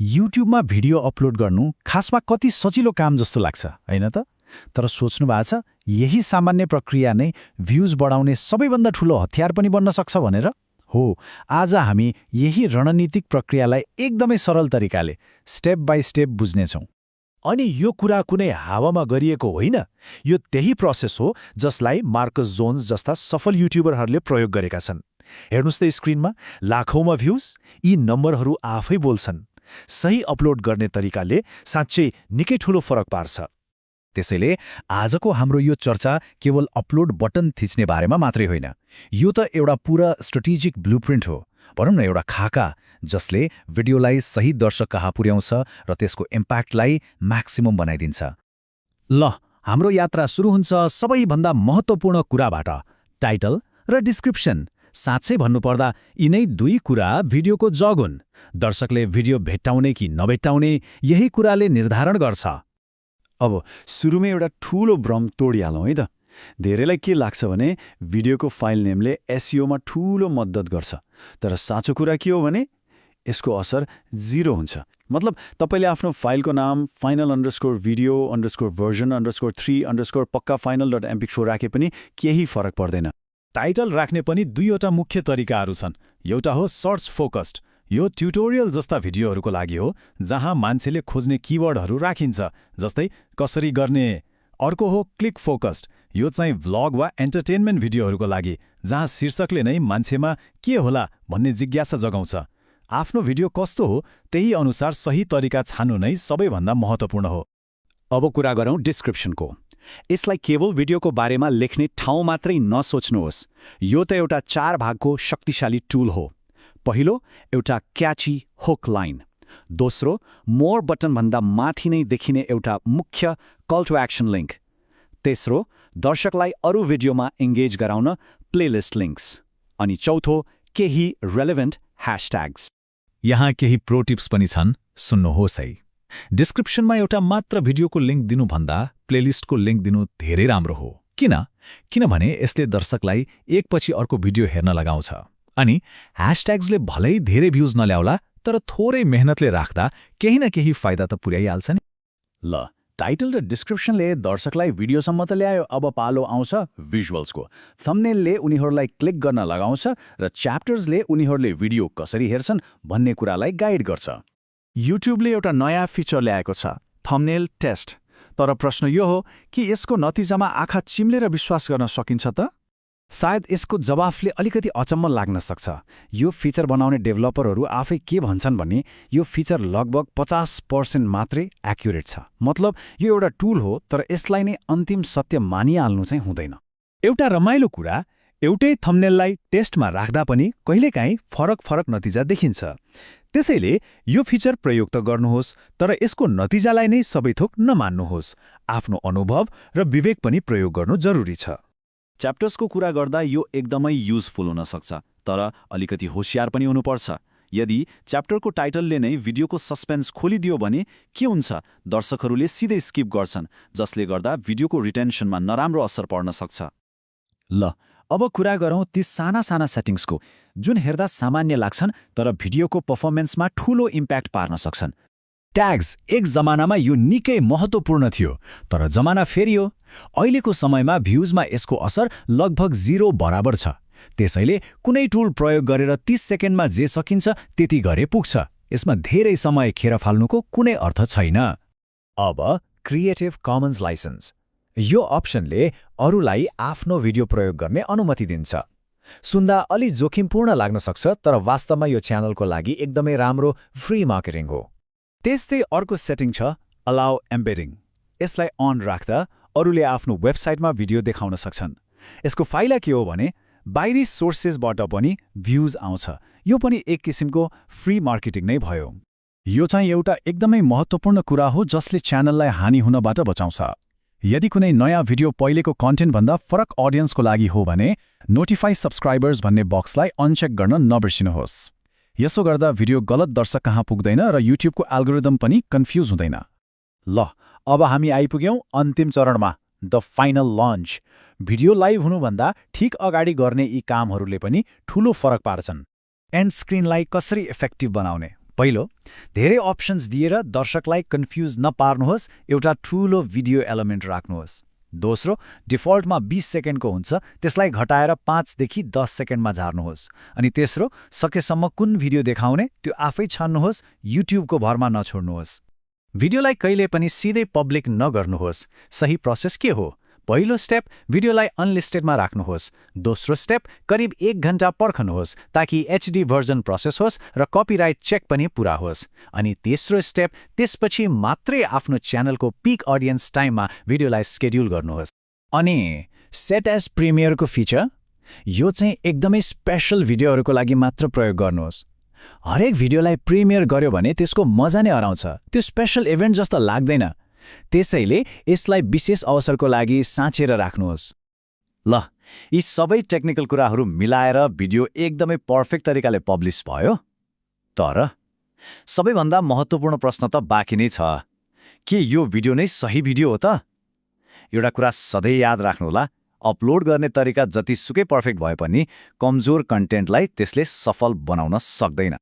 युट्युबमा video upload गर्नु खासमा कति सजिलो काम जस्तो लाग्छ हैन त? तर सोच्नु भएको छ यही सामान्य प्रक्रिया नै भ्युज बढाउने सबैभन्दा ठूलो हतियार पनि बन्न सक्छ भनेर? हो, आज हामी यही रणनीतिक प्रक्रियालाई एकदमै सरल तरिकाले स्टेप बाइ स्टेप बुझ्नेछौँ। अनि यो कुरा कुनै हावामा गरिएको होइन, यो त्यही प्रोसेस हो जसलाई मार्कस जोन्स जस्ता सफल युट्युबरहरूले प्रयोग गरेका छन्। हेर्नुस् त स्क्रिनमा लाखौंमा भ्युज, यी नम्बरहरू आफै बोल्छन्। सही अपलोड गर्ने तरिकाले साँच्चै निकै ठूलो फरक पार्छ। त्यसैले आजको हाम्रो यो चर्चा केवल अपलोड बटन थिच्ने बारेमा मात्रै होइन, यो त एउटा पूरा स्ट्रेटेजिक ब्लुप्रिन्ट हो, भनौँ न एउटा खाका जसले भिडियोलाई सही दर्शक कहाँ पुर्याउँछ र त्यसको इम्प्याक्टलाई म्याक्सिमम बनाइदिन्छ। ल, हाम्रो यात्रा सुरु हुन्छ सबैभन्दा महत्त्वपूर्ण कुराबाट, टाइटल र डिस्क्रिप्सन। साँच्चै भन्नुपर्दा यिनै दुई कुरा भिडियोको जग हुन्। दर्शकले भिडियो भेट्टाउने कि नभेट्टाउने यही कुराले निर्धारण गर्छ। अब सुरुमै एउटा ठूलो भ्रम तोडिहालौँ है त। धेरैलाई के लाग्छ भने भिडियोको फाइल नेमले एसइओमा ठूलो मद्दत गर्छ, तर साँचो कुरा के हो भने यसको असर 0 हुन्छ। मतलब तपाईले आफ्नो फाइलको नाम final_video_version_3_पक्का_final.mpeg राखे पनि केही फरक पर्दैन। टाइटल राख्ने पनि दुईवटा मुख्य तरिकाहरू छन्। एउटा हो सर्च फोकस्ड, यो ट्युटोरियल जस्ता भिडियोहरूको लागि हो जहाँ मान्छेले खोज्ने किवर्डहरू राखिन्छ, जस्तै कसरी गर्ने। अर्को हो क्लिक फोकस्ड, यो चाहिँ भ्लग वा एन्टरटेनमेन्ट भिडियोहरूको लागि, जहाँ शीर्षकले नै मान्छेमा के होला भन्ने जिज्ञासा जगाउँछ। आफ्नो भिडियो कस्तो हो त्यही अनुसार सही तरिका छान्नु नै सबैभन्दा महत्त्वपूर्ण हो। अब कुरा गरौँ डिस्क्रिप्सनको। यसलाई केवल भिडियोको बारेमा लेख्ने ठाउँ मात्रै नसोच्नुहोस्। यो त एउटा 4 भागको शक्तिशाली टुल हो। पहिलो, एउटा क्याची हुक लाइन। दोस्रो, मोर बटनभन्दा माथि नै देखिने एउटा मुख्य कल टु एक्सन लिङ्क। तेस्रो, दर्शकलाई अरू भिडियोमा एङ्गेज गराउन प्लेलिस्ट लिङ्क्स। अनि चौथो, केही रेलेभेन्ट ह्यासट्याग्स। यहाँ केही प्रो टिप्स पनि छन्, सुन्नुहोस् है। डिस्क्रिप्सनमा एउटा मात्र भिडियोको लिङ्क दिनुभन्दा प्लेलिस्टको लिङ्क दिनु धेरै राम्रो हो। किनभने यसले दर्शकलाई एकपछि अर्को भिडियो हेर्न लगाउँछ। अनि ह्यासट्याग्सले भलै धेरै भ्युज नल्याउला, तर थोरै मेहनतले राख्दा केही न केही फाइदा त पुर्याइहाल्छ नि। ल, टाइटल र डिस्क्रिप्सनले दर्शकलाई भिडियोसम्म त ल्यायो, अब पालो आउँछ भिजुअल्सको। थम्बनेलले उनीहरूलाई क्लिक गर्न लगाउँछ र च्याप्टर्सले उनीहरूले भिडियो कसरी हेर्छन् भन्ने कुरालाई गाइड गर्छ। युट्युबले एउटा नयाँ फिचर ल्याएको छ, थम्बनेल टेस्ट। तर प्रश्न यो हो कि यसको नतिजामा आँखा चिम्लेर विश्वास गर्न सकिन्छ त? सायद यसको जवाफले अलिकति अचम्म लाग्न सक्छ। यो फिचर बनाउने डेभलपरहरू आफै के भन्छन् भने यो फिचर लगभग 50% मात्रै एक्युरेट छ। मतलब यो एउटा टुल हो, तर यसलाई नै अन्तिम सत्य मानिहाल्नु चाहिँ हुँदैन। एउटा रमाइलो कुरा, एउटै थम्बनेललाई टेस्टमा राख्दा पनि कहिलेकाहीँ फरक नतिजा देखिन्छ। त्यसैले यो फिचर प्रयोग त गर्नुहोस्, तर यसको नतिजालाई नै सबै थोक नमान्नुहोस्। आफ्नो अनुभव र विवेक पनि प्रयोग गर्नु जरुरी छ। च्याप्टर्सको कुरा गर्दा यो एकदमै युजफुल हुन सक्छ, तर अलिकति होशियार पनि हुनुपर्छ। यदि च्याप्टरको टाइटलले नै भिडियोको सस्पेन्स खोलिदियो भने के हुन्छ? दर्शकहरूले सिधै स्किप गर्छन्, जसले गर्दा भिडियोको रिटेन्सनमा नराम्रो असर पर्न सक्छ। ल, अब कुरा गरौँ ती साना सेटिङ्सको जुन हेर्दा सामान्य लाग्छन् तर भिडियोको पर्फर्मेन्समा ठूलो इम्प्याक्ट पार्न सक्छन्। ट्याग्स एक जमानामा यो निकै महत्त्वपूर्ण थियो, तर जमाना फेरियो। अहिलेको समयमा भ्युजमा यसको असर लगभग 0 बराबर छ। त्यसैले कुनै टुल प्रयोग गरेर 30 सेकेन्डमा जे सकिन्छ त्यति गरे पुग्छ। यसमा धेरै समय खेर फाल्नुको कुनै अर्थ छैन। अब क्रिएटिभ कमन्स लाइसेन्स, यो अप्सनले अरूलाई आफ्नो भिडियो प्रयोग गर्ने अनुमति दिन्छ। सुन्दा अलि जोखिमपूर्ण लाग्न सक्छ, तर वास्तवमा यो च्यानलको लागि एकदमै राम्रो फ्री मार्केटिङ हो। त्यस्तै अर्को सेटिङ छ अलाउ एम्बेडिङ। यसलाई अन राख्दा अरूले आफ्नो वेबसाइटमा भिडियो देखाउन सक्छन्। यसको फाइदा के हो भने बाहिरी सोर्सेसबाट पनि भ्युज आउँछ। यो पनि एक किसिमको फ्री मार्केटिङ नै भयो। यो चाहिँ एउटा एकदमै महत्त्वपूर्ण कुरा हो जसले च्यानललाई हानि हुनबाट बचाउँछ। यदि कुनै नयाँ भिडियो पहिलेको कन्टेन्टभन्दा फरक अडियन्सको लागि हो भने नोटिफाई सब्सक्राइबर्स भन्ने बक्सलाई अनचेक गर्न नबिर्सिनुहोस्। यसो गर्दा भिडियो गलत दर्शक कहाँ पुग्दैन र युट्युबको एल्गोरिदम पनि कन्फ्युज हुँदैन। ल, अब हामी आइपुग्यौँ अन्तिम चरणमा, the final launch. Video live हुनुभन्दा ठिक अगाडि गर्ने यी कामहरूले पनि ठूलो फरक पार्छन्। एन्ड स्क्रिनलाई कसरी इफेक्टिभ बनाउने, पहिलो, धेरै अप्सन्स दिएर दर्शकलाई कन्फ्युज नपार्नुहोस्, एउटा ठूलो भिडियो एलिमेन्ट राख्नुहोस्। दोस्रो, डिफल्टमा 20 सेकेन्डको हुन्छ, त्यसलाई घटाएर 5 देखि 10 सेकेन्डमा झार्नुहोस्। अनि तेस्रो, सकेसम्म कुन भिडियो देखाउने त्यो आफै छान्नुहोस्, युट्युबको भरमा नछोड्नुहोस्। भिडियोलाई कहिले पनि सिधै पब्लिक नगर्नुहोस्। सही प्रोसेस के हो? पहिलो स्टेप, भिडियोलाई अनलिस्टेडमा राख्नुहोस्। दोस्रो स्टेप, करिब 1 घण्टा पर्खनुहोस् ताकि HD भर्जन प्रोसेस होस् र कपिराइट चेक पनि पुरा होस्। अनि तेस्रो स्टेप, त्यसपछि मात्रै आफ्नो च्यानलको पिक अडियन्स टाइममा भिडियोलाई स्केड्युल गर्नुहोस्। अनि सेट एज प्रिमियरको फिचर, यो चाहिँ एकदमै स्पेशल भिडियोहरूको लागि मात्र प्रयोग गर्नुहोस्। हरेक भिडियोलाई प्रिमियर गर्यो भने त्यसको मजा नै हराउँछ, त्यो स्पेशल इभेन्ट जस्तो लाग्दैन। त्यसैले यसलाई विशेष अवसरको लागि साँचेर राख्नुहोस्। ल, यी सबै टेक्निकल कुराहरू मिलाएर भिडियो एकदमै पर्फेक्ट तरिकाले पब्लिस भयो। तर सबैभन्दा महत्त्वपूर्ण प्रश्न त बाँकी नै छ, के यो भिडियो नै सही भिडियो हो त? एउटा कुरा सधैँ याद राख्नुहोला, अपलोड गर्ने तरिका जतिसुकै पर्फेक्ट भए पनि कमजोर कन्टेन्टलाई त्यसले सफल बनाउन सक्दैन।